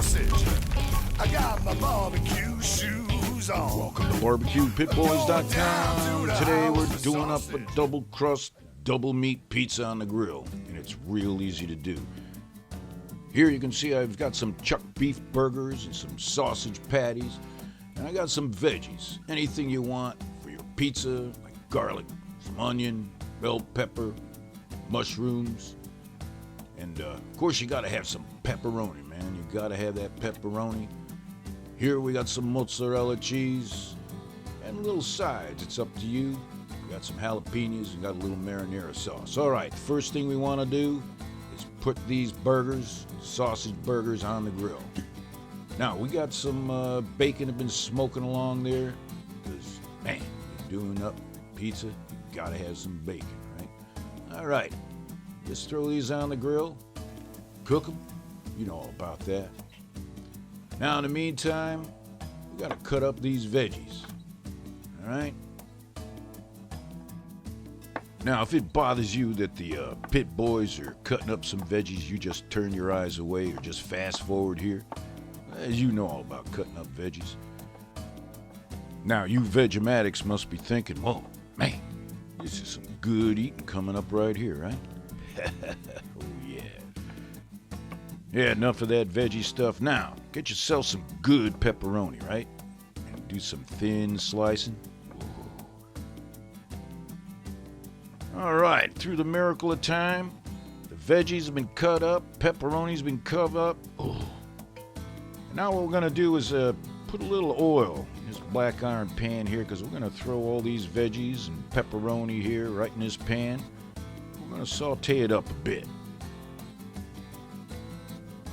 sausage. I got my barbecue shoes on. Welcome to BBQPitBoys.com. Today we're doing up a double crust, double meat pizza on the grill, and it's real easy to do. Here you can see I've got some chuck beef burgers and some sausage patties, and I got some veggies. Anything you want for your pizza, like garlic, some onion, bell pepper, mushrooms, and of course you gotta have some pepperoni, man. You gotta have that pepperoni. Here we got some mozzarella cheese and little sides. It's up to you. We got some jalapenos and got a little marinara sauce. All right, the first thing we want to do is put these burgers, sausage burgers, on the grill. Now we got some bacon that been smoking along there, because man, you're doing up pizza, you gotta have some bacon, right? All right, just throw these on the grill, cook them. You know all about that. Now in the meantime, we gotta cut up these veggies. All right. Now, if it bothers you that the Pit Boys are cutting up some veggies, you just turn your eyes away or just fast forward here. As you know all about cutting up veggies. Now, you Vegematics must be thinking, whoa, man, this is some good eating coming up right here, right? Oh, yeah. Yeah, enough of that veggie stuff. Now, get yourself some good pepperoni, right? And do some thin slicing. All right, through the miracle of time, the veggies have been cut up, pepperoni's been cut up. And now what we're gonna do is put a little oil in this black iron pan here, because we're gonna throw all these veggies and pepperoni here right in this pan. We're gonna saute it up a bit.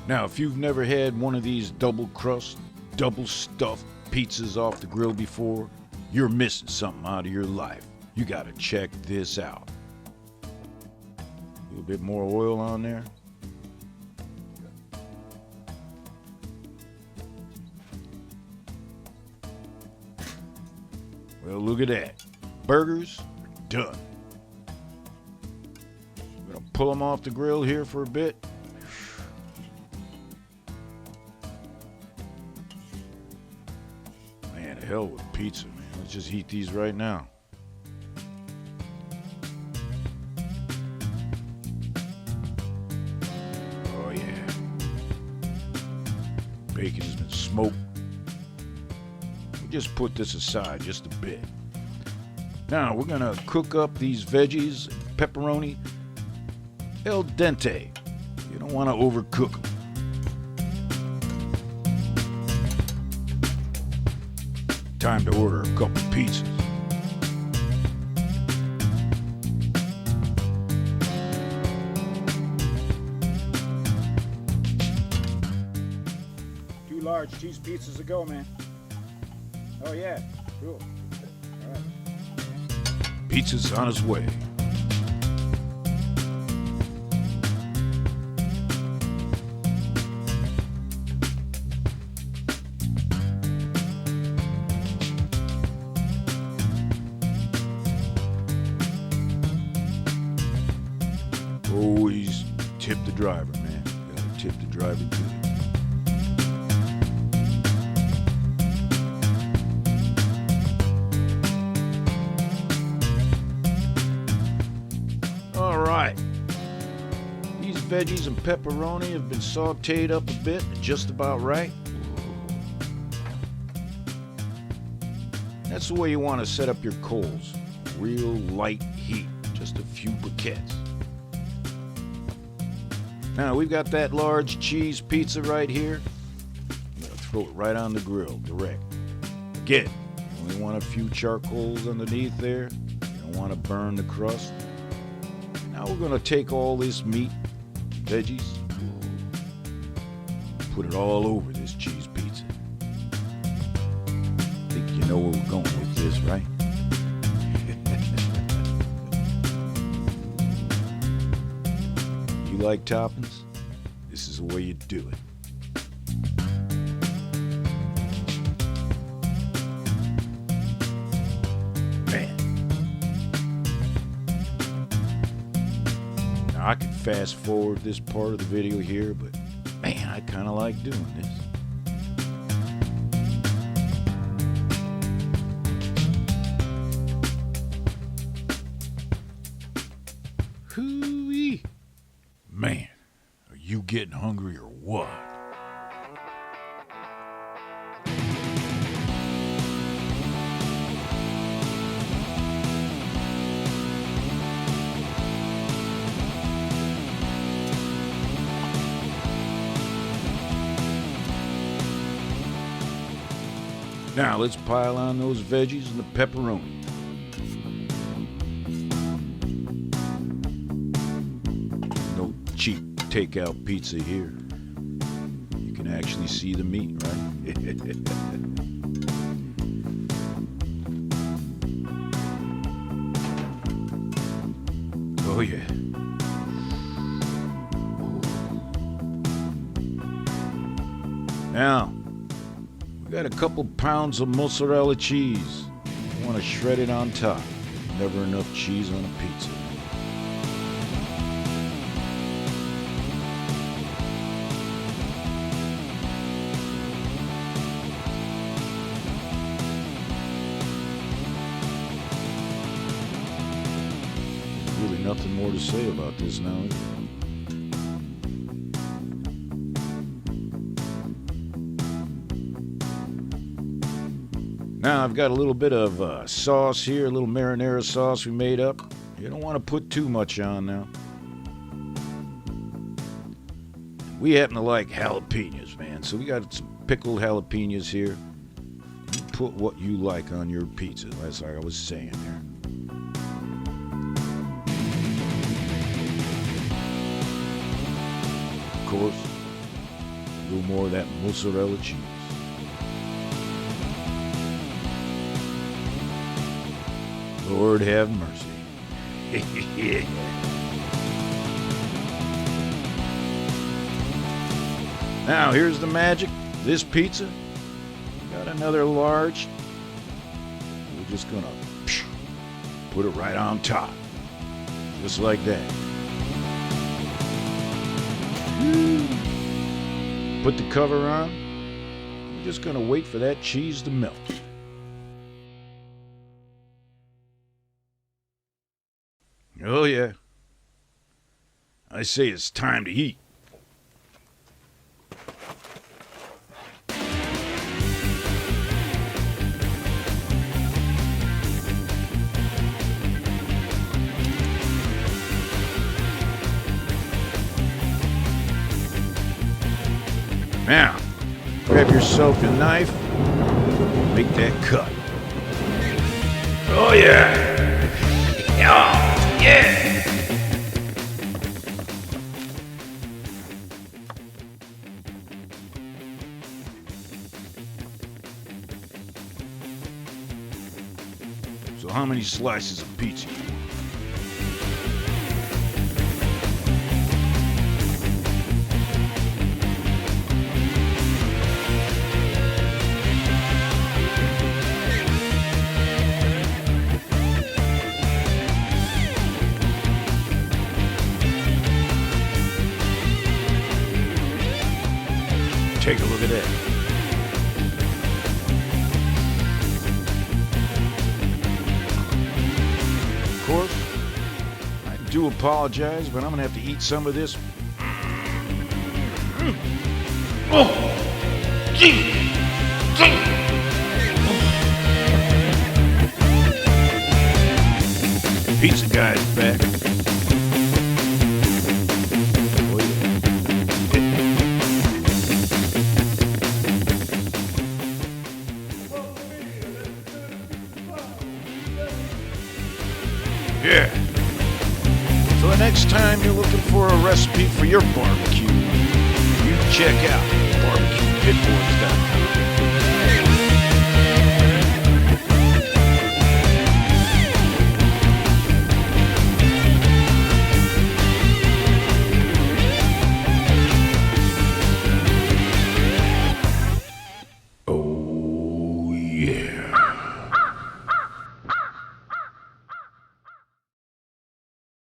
Now, if you've never had one of these double crust, double stuffed pizzas off the grill before, you're missing something out of your life. You gotta check this out. A little bit more oil on there. Well, look at that. Burgers are done. I'm gonna pull them off the grill here for a bit. Man, the hell with pizza, man. Let's just heat these right now. Bacon has been smoked. We just put this aside just a bit. Now we're gonna cook up these veggies and pepperoni al dente. You don't want to overcook them. Time to order a couple pizzas. Large cheese pizzas to go, man. Oh yeah, cool. All right. Pizza's on its way. Always tip the driver, man. Gotta tip the driver good. These veggies and pepperoni have been sauteed up a bit, just about right. That's the way you want to set up your coals. Real light heat, just a few briquettes. Now we've got that large cheese pizza right here. I'm gonna throw it right on the grill, direct. Again, you only want a few charcoals underneath there. You don't want to burn the crust. Now we're gonna take all this meat, veggies, put it all over this cheese pizza. Think you know where we're going with this, right? You like toppings? This is the way you do it. Man. Now I could fast forward this part of the video here, but Man, I kind of like doing this. Hoo-wee. Man, are you getting hungry or what? Now let's pile on those veggies and the pepperoni. No cheap takeout pizza here. You can actually see the meat, right? Oh yeah. Now, got a couple pounds of mozzarella cheese. I want to shred it on top. Never enough cheese on a pizza. Really nothing more to say about this now, is there? Now I've got a little bit of sauce here, a little marinara sauce we made up. You don't want to put too much on now. We happen to like jalapenos, man, so we got some pickled jalapenos here. You put what you like on your pizza, as I was saying there. Of course, a little more of that mozzarella cheese. Lord have mercy. Yeah. Now, here's the magic. This pizza, got another large. We're just gonna put it right on top. Just like that. Put the cover on. We're just gonna wait for that cheese to melt. Oh, yeah. I say it's time to eat. Now, grab yourself a knife, make that cut. Oh, yeah. Oh. Yeah! So how many slices of pizza? Take a look at that. Of course, I do apologize, but I'm gonna have to eat some of this. Oh, gee. Pizza guy's back. Yeah. So the next time you're looking for a recipe for your barbecue, you check out BBQPitBoys.com.